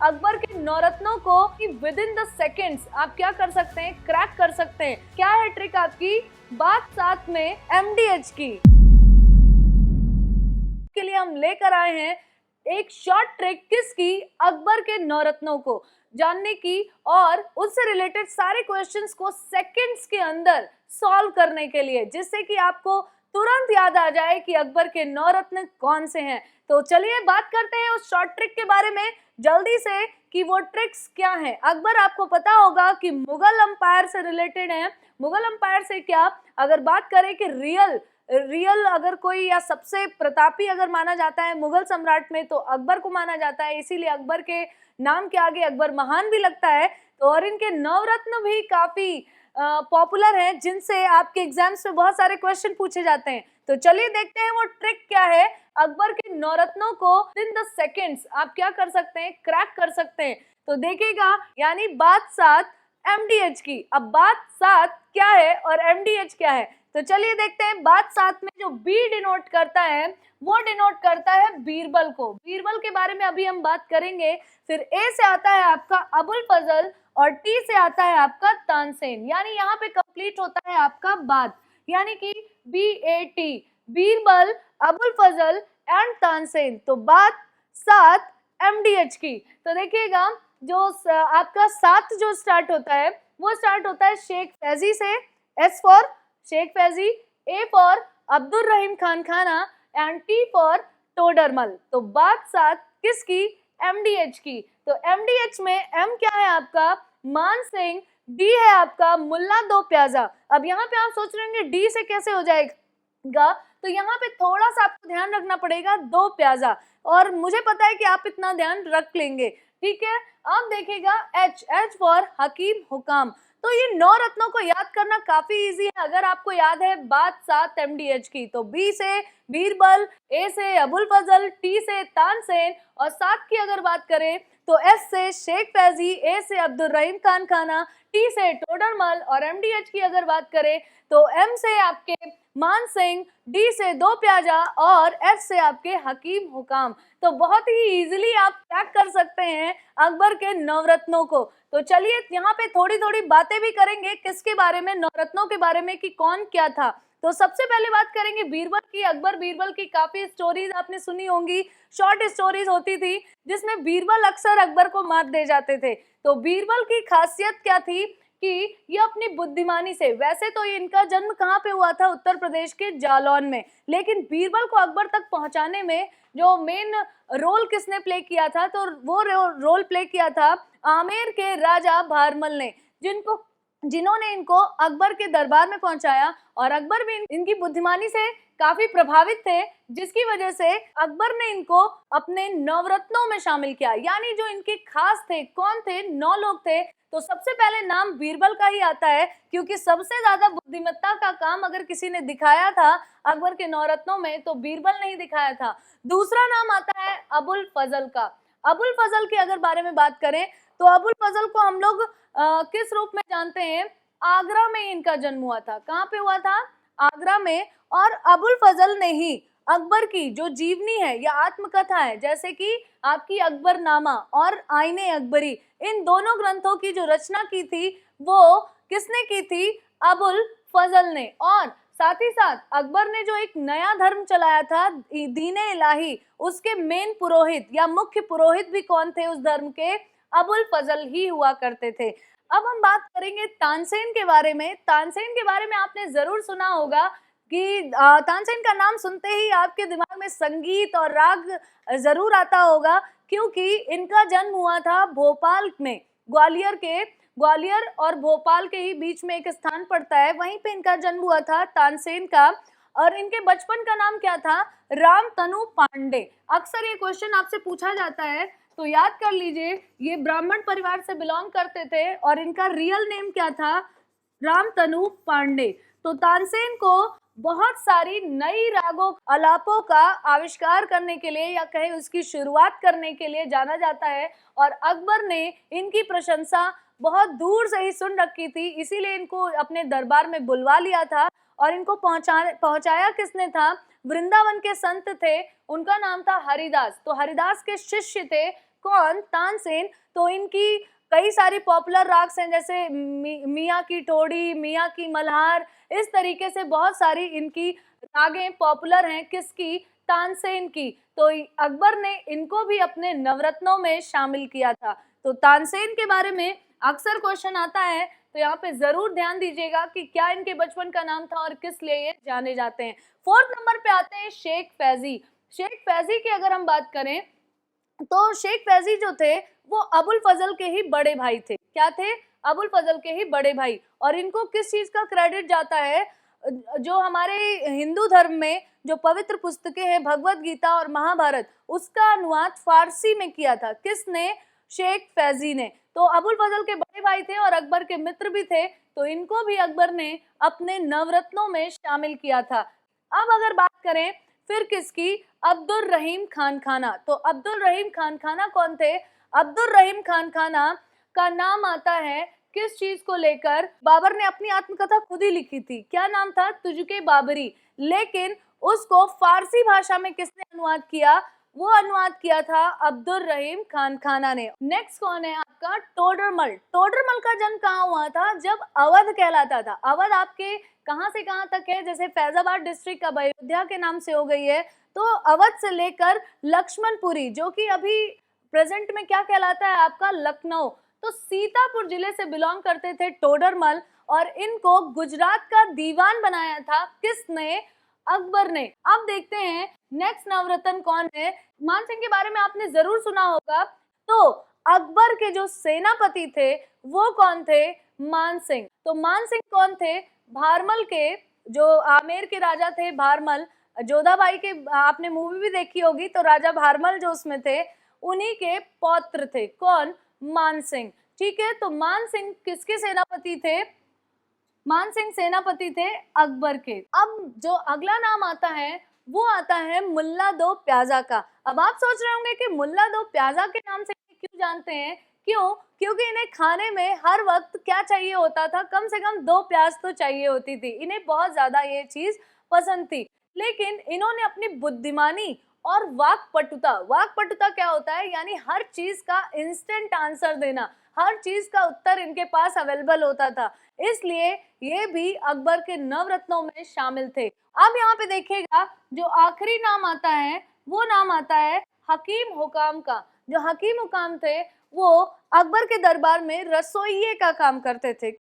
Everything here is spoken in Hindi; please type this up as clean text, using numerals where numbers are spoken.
अकबर के नौरत्नों को कि विद इन द सेकेंड्स आप क्या कर सकते हैं, क्रैक कर सकते हैं। क्या है ट्रिक आपकी? बात साथ में MDH की के लिए हम लेकर आए हैं एक शॉर्ट ट्रिक। किसकी? अकबर के नौरत्नों को जानने की और उससे रिलेटेड सारे क्वेश्चंस को सेकंड्स के अंदर सॉल्व करने के लिए, जिससे कि आपको तुरंत याद आ जाए कि अकबर के नौरत्न कौन से हैं। तो चलिए बात करते हैं उस शॉर्ट ट्रिक के बारे में जल्दी से कि वो ट्रिक्स क्या हैं। अकबर आपको पता होगा कि मुगल अंपायर से रिलेटेड है। मुगल अंपायर से क्या, अगर बात करें कि रियल अगर कोई या सबसे प्रतापी अगर माना जाता है मुगल सम्राट में तो अकबर को माना जाता है, इसीलिए अकबर के नाम के आगे अकबर महान भी लगता है। तो और इनके नवरत्न भी काफी पॉपुलर हैं, जिनसे आपके एग्जाम्स में बहुत सारे क्वेश्चन पूछे जाते हैं। तो चलिए देखते हैं वो ट्रिक क्या है। अकबर के नवरत्नों को इन द सेकेंड्स आप क्या कर सकते हैं, क्रैक कर सकते हैं। तो देखिएगा, यानी बात साथ MDH की। अब बात साथ क्या है और MDH क्या है, तो चलिए देखते हैं। बात साथ में जो B डिनोट करता है वो डिनोट करता है बीरबल को। बीरबल के बारे में अभी हम बात करेंगे। फिर A से आता है आपका अबुल फजल और T से आता है आपका तानसेन। यानी यहाँ पे कंप्लीट होता है आपका बात, यानी कि BAT, बीरबल, अबुल फजल एंड तानसेन। तो बात साथ MDH की। तो देखिएगा, जो आपका साथ जो स्टार्ट होता है वो स्टार्ट होता है शेख फैजी से। S for Sheikh Faizi, A for Abdul Rahim Khan खाना एंड T फॉर टोडरमल। तो बात साथ किसकी? MDH की। तो MDH में M क्या है आपका? मान सिंह, D है आपका मुल्ला दो प्याजा। अब यहाँ पे आप सोच रहे होंगे D से कैसे हो जाएगा, तो यहाँ पे थोड़ा सा आपको ध्यान रखना पड़ेगा, दो प्याजा, और मुझे पता है कि आप इतना ध्यान रख लेंगे, ठीक है। अब देखिएगा H फॉर हकीम हुकाम। तो ये 9 रत्नों को याद करना काफी इजी है अगर आपको याद है बात साथ MDH की। तो B से बीरबल, A से अबुल फजल, T से तानसेन और साथ की अगर बात करें तो S से शेख फैजी, A से अब्दुल रहीम खान खाना, T से टोडरमल और MDH की अगर बात करें तो M से आपके मान सिंह, D से दो प्याजा और H से आपके हकीम हुकाम। तो बहुत ही इजीली आप क्रैक कर सकते हैं अकबर के नवरत्नों को। तो चलिए यहाँ पे थोड़ी थोड़ी बातें भी करेंगे किसके बारे में, नवरत्नों के बारे में कि कौन क्या था। तो सबसे पहले बात करेंगे बीरबल की। अकबर बीरबल की काफी स्टोरीज आपने सुनी होंगी, शॉर्ट स्टोरीज होती थी जिसमें बीरबल अक्सर अकबर को मात दे जाते थे। तो बीरबल की खासियत क्या थी कि ये अपनी बुद्धिमानी से, वैसे तो इनका जन्म कहाँ पे हुआ था? उत्तर प्रदेश के जालौन में, लेकिन बीरबल को अकबर तक पहुंचाने में जो मेन रोल किसने प्ले किया था, तो वो रोल प्ले किया था आमेर के राजा भारमल ने, जिन्होंने इनको अकबर के दरबार में पहुंचाया। और अकबर भी इनकी बुद्धिमानी से काफी प्रभावित थे, जिसकी वजह से अकबर ने इनको अपने नवरत्नों में शामिल किया। यानी जो इनके खास थे, कौन थे? 9 लोग थे। तो सबसे पहले नाम बीरबल का ही आता है, क्योंकि सबसे ज्यादा बुद्धिमत्ता का काम अगर किसी ने दिखाया था अकबर के नवरत्नों में तो बीरबल ने ही दिखाया था। दूसरा नाम आता है अबुल फजल का। अबुल फजल के अगर बारे में बात करें तो अबुल फजल को हम लोग किस रूप में जानते हैं? आगरा में इनका जन्म हुआ था। कहाँ पे हुआ था? आगरा में। और अबुल फजल ने ही अकबर की जो जीवनी है या आत्मकथा है, जैसे कि आपकी अकबरनामा और आईने अकबरी, इन दोनों ग्रंथों की जो रचना की थी वो किसने की थी? अबुल फजल ने। और साथ ही साथ अकबर ने जो एक नया धर्म चलाया था दीने इलाही, उसके मेन पुरोहित या मुख्य पुरोहित भी कौन थे उस धर्म के? अबुल फजल ही हुआ करते थे। अब हम बात करेंगे तानसेन के बारे में। तानसेन के बारे में आपने जरूर सुना होगा कि तानसेन का नाम सुनते ही आपके दिमाग में संगीत और राग जरूर आता होगा, क्योंकि इनका जन्म हुआ था भोपाल में। ग्वालियर और भोपाल के ही बीच में एक स्थान पड़ता है, वहीं पे इनका जन्म हुआ था तानसेन का। और इनके बचपन का नाम क्या था? रामतनु पांडे। अक्सर ये क्वेश्चन आपसे पूछा जाता है, तो याद कर लीजिए, ये ब्राह्मण परिवार से बिलोंग करते थे और इनका रियल नेम क्या था? रामतनु पांडे। तो तानसेन को बहुत सारी नई रागों आलापों का आविष्कार करने के लिए या कहीं उसकी शुरुआत करने के लिए जाना जाता है, और अकबर ने इनकी प्रशंसा बहुत दूर से ही सुन रखी थी, इसीलिए इनको अपने दरबार में बुलवा लिया था। और इनको पहुंचाया किसने था? वृंदावन के संत थे, उनका नाम था हरिदास। तो हरिदास के शिष्य थे कौन? तानसेन। तो इनकी कई सारी पॉपुलर राग्स हैं, जैसे मियाँ की टोड़ी, मियाँ की मल्हार, इस तरीके से बहुत सारी इनकी रागें पॉपुलर हैं। किसकी? तानसेन की। तो अकबर ने इनको भी अपने नवरत्नों में शामिल किया था। तो तानसेन के बारे में अक्सर क्वेश्चन आता है, तो यहाँ पे जरूर ध्यान दीजिएगा कि क्या इनके बचपन का नाम था और किस लिए ये जाने जाते हैं। 4th नंबर पे आते हैं शेख फैजी। शेख फैजी की अगर हम बात करें तो शेख फैजी जो थे वो अबुल फजल के ही बड़े भाई थे। क्या थे? अबुल फजल के ही बड़े भाई। और इनको किस चीज का क्रेडिट जाता है? जो हमारे हिंदू धर्म में जो पवित्र पुस्तकें हैं, भगवत गीता और महाभारत, उसका अनुवाद फारसी में किया था। किसने? शेख फैजी ने। तो अबुल फजल के बड़े भाई थे और अकबर के मित्र भी थे, तो इनको भी अकबर ने अपने नवरत्नों में शामिल किया था। अब अगर बात करें फिर किसकी? अब्दुल रहीम खान खाना। तो अब्दुल रहीम खान खाना कौन थे? अब्दुल रहीम खान खाना का नाम आता है किस चीज को लेकर? बाबर ने अपनी आत्मकथा खुद ही लिखी थी। क्या नाम था? तुझके बाबरी। लेकिन उसको फारसी भाषा में किसने अनुवाद किया? वो अनुवाद किया था अब्दुल रहीम खान खाना ने। नेक्स्ट कौन है आपका? टोडरमल। टोडरमल का जन्म कहाँ हुआ था? जब अवध कहलाता था। अवध आपके कहां से कहां तक है? जैसे फैजाबाद डिस्ट्रिक्ट अब अयोध्या के नाम से हो गई है, तो अवध से लेकर लक्ष्मणपुरी, जो कि अभी प्रेजेंट में क्या कहलाता है आपका? लखनऊ। तो सीतापुर जिले से बिलोंग करते थे टोडरमल, और इनको गुजरात का दीवान बनाया था किसने? अकबर ने। अब देखते हैं नेक्स्ट नवरत्न कौन है। मानसिंह के बारे में आपने जरूर सुना होगा। तो अकबर के जो सेनापति थे वो कौन थे? मानसिंह। तो मानसिंह कौन थे? भारमल के, जो आमेर के राजा थे भारमल, जोधाबाई के आपने मूवी भी देखी होगी, तो राजा भारमल जो उसमें थे, उन्हीं के पौत्र थे। कौन? मानसिंह। ठीक है, तो मानसिंह किसके सेनापति थे? मानसिंह सेनापति थे अकबर के। अब जो अगला नाम आता है वो आता है मुल्ला दो प्याजा का। अब आप सोच रहे होंगे कि मुल्ला दो प्याजा के नाम से क्यों जानते हैं? क्यों? क्योंकि इन्हें खाने में हर वक्त क्या चाहिए होता था? कम से कम 2 प्याज तो चाहिए होती थी। इन्हें बहुत ज्यादा ये चीज पसंद थी, लेकिन इन्होंने अपनी बुद्धिमानी और वाकपटुता क्या होता है? यानी हर चीज का इंस्टेंट आंसर देना, हर चीज का उत्तर इनके पास अवेलेबल होता था, इसलिए ये भी अकबर के नवरत्नों में शामिल थे। अब यहाँ पे देखिएगा जो आखिरी नाम आता है वो नाम आता है हकीम हुकाम का। जो हकीम हुकाम थे वो अकबर के दरबार में रसोइये का काम करते थे।